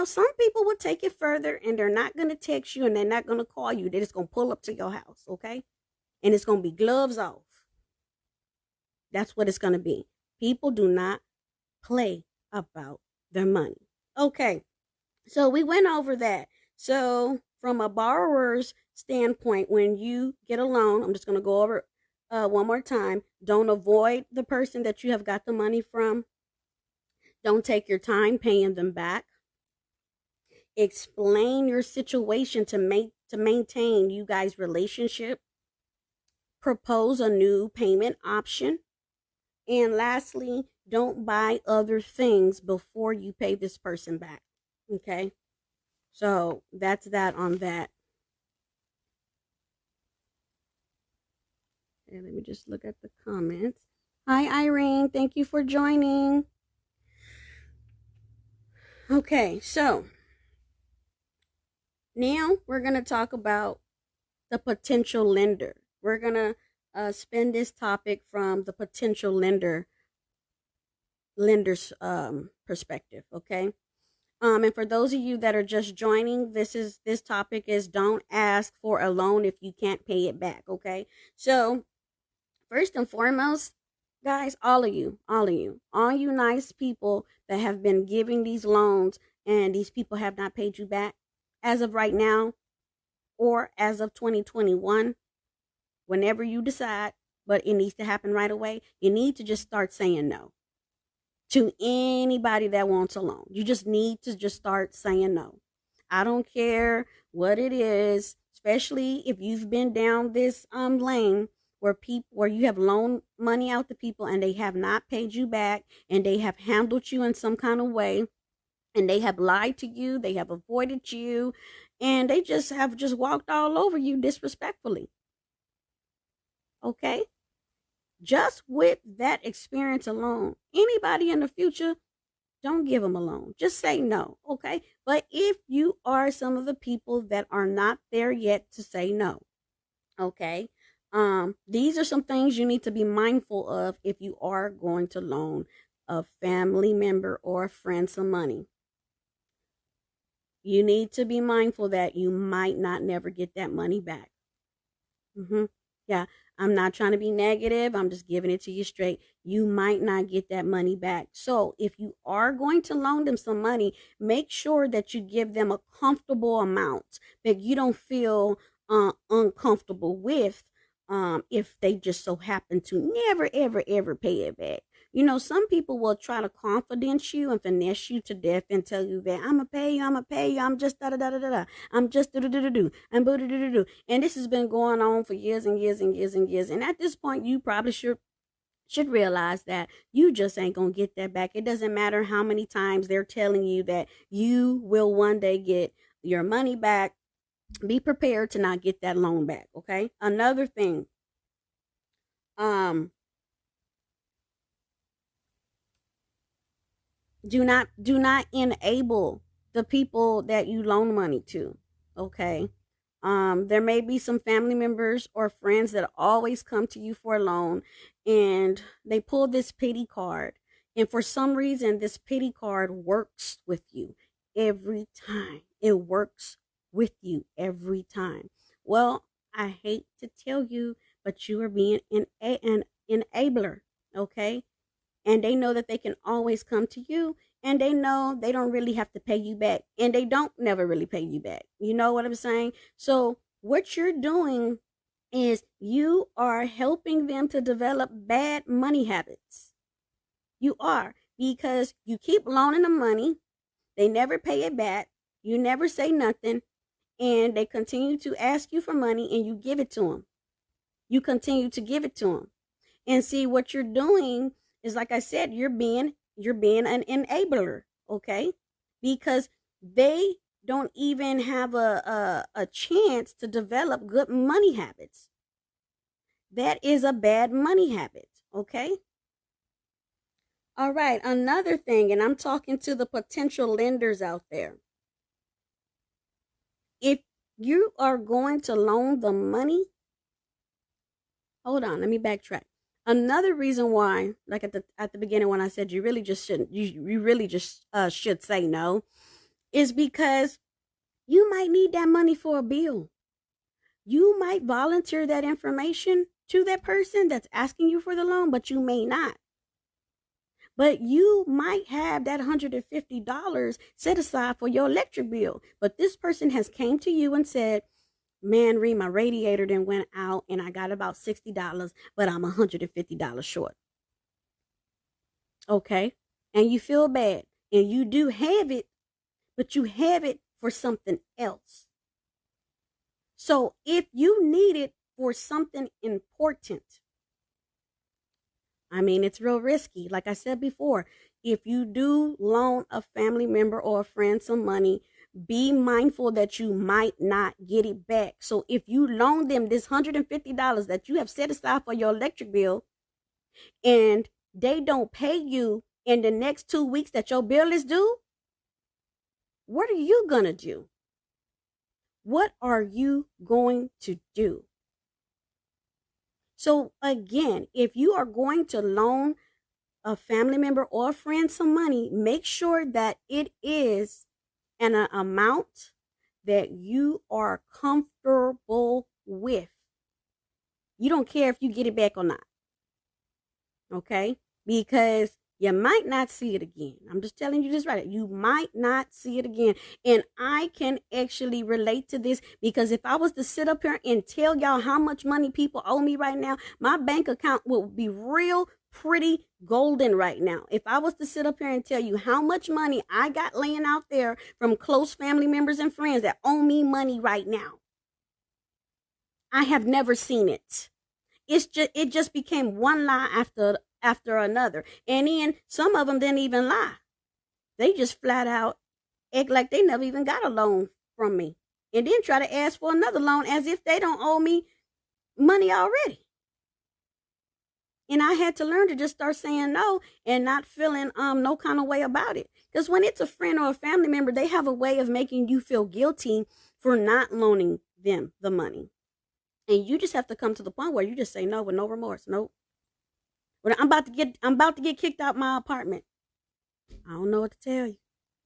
Now, some people will take it further and they're not going to text you and they're not going to call you. They're just going to pull up to your house, okay? And it's going to be gloves off. That's what it's going to be. People do not play about their money. Okay, so we went over that. So, from a borrower's standpoint, when you get a loan, I'm just going to go over one more time. Don't avoid the person that you have got the money from. Don't take your time paying them back. Explain your situation to maintain you guys' relationship. Propose a new payment option. And lastly, don't buy other things before you pay this person back. Okay? So that's that on that. And let me just look at the comments. Hi, Irene. Thank you for joining. Okay, so now we're going to talk about the potential lender. We're going to spin this topic from the potential lender's perspective, okay? And for those of you that are just joining, this topic is don't ask for a loan if you can't pay it back, okay? So, first and foremost, guys, all you nice people that have been giving these loans and these people have not paid you back as of right now or as of 2021, whenever you decide, but it needs to happen right away, you need to just start saying no to anybody that wants a loan. You just need to just start saying no. I don't care what it is, especially if you've been down this lane where you have loaned money out to people and they have not paid you back and they have handled you in some kind of way and they have lied to you, they have avoided you, and they just have just walked all over you disrespectfully. Okay? Just with that experience alone, anybody in the future, don't give them a loan. Just say no, okay? But if you are some of the people that are not there yet to say no, okay? These are some things you need to be mindful of if you are going to loan a family member or a friend some money. You need to be mindful that you might not never get that money back. Yeah, I'm not trying to be negative. I'm just giving it to you straight. You might not get that money back. So if you are going to loan them some money, make sure that you give them a comfortable amount that you don't feel uncomfortable with if they just so happen to never, ever, ever pay it back. You know, some people will try to confidence you and finesse you to death and tell you that I'm gonna pay you, I'm just da da da da da, I'm just do do do do do, I'm do do do do. And this has been going on for years and years and years and years. And at this point, you probably should realize that you just ain't gonna get that back. It doesn't matter how many times they're telling you that you will one day get your money back. Be prepared to not get that loan back, okay? Another thing, do not enable the people that you loan money to, okay? There may be some family members or friends that always come to you for a loan and they pull this pity card, and for some reason this pity card works with you every time. It works with you every time. Well, I hate to tell you, but you are being an enabler, okay? And they know that they can always come to you, and they know they don't really have to pay you back, and they don't never really pay you back. You know what I'm saying? So what you're doing is you are helping them to develop bad money habits. You are, because you keep loaning them money, they never pay it back, you never say nothing, and they continue to ask you for money and you give it to them. You continue to give it to them. And see, what you're doing is, like I said, you're being an enabler, okay? Because they don't even have a chance to develop good money habits. That is a bad money habit, okay? All right, another thing, and I'm talking to the potential lenders out there. If you are going to loan the money, hold on, let me backtrack. Another reason why, like at the beginning when I said you really just shouldn't, you really just should say no. is because you might need that money for a bill. You might volunteer that information to that person that's asking you for the loan, but you may not. But you might have that $150 set aside for your electric bill. But this person has came to you and said, man, Ree, my radiator then went out and I got about $60, but I'm $150 short. Okay. And you feel bad. And you do have it, but you have it for something else. So if you need it for something important, I mean, it's real risky. Like I said before, if you do loan a family member or a friend some money, be mindful that you might not get it back. So if you loan them this $150 that you have set aside for your electric bill and they don't pay you in the next 2 weeks that your bill is due, what are you going to do? What are you going to do? So again, if you are going to loan a family member or a friend some money, make sure that it is an amount that you are comfortable with. You don't care if you get it back or not. Okay? Because you might not see it again. I'm just telling you this right. You might not see it again. And I can actually relate to this because if I was to sit up here and tell y'all how much money people owe me right now, my bank account would be real pretty golden right now. If I was to sit up here and tell you how much money I got laying out there from close family members and friends that owe me money right now, I have never seen it. It just became one lie after another. And then some of them didn't even lie. They just flat out act like they never even got a loan from me. And then try to ask for another loan as if they don't owe me money already. And I had to learn to just start saying no and not feeling no kind of way about it. Because when it's a friend or a family member, they have a way of making you feel guilty for not loaning them the money. And you just have to come to the point where you just say no with no remorse. Nope. But I'm about to get kicked out my apartment. I don't know what to tell you.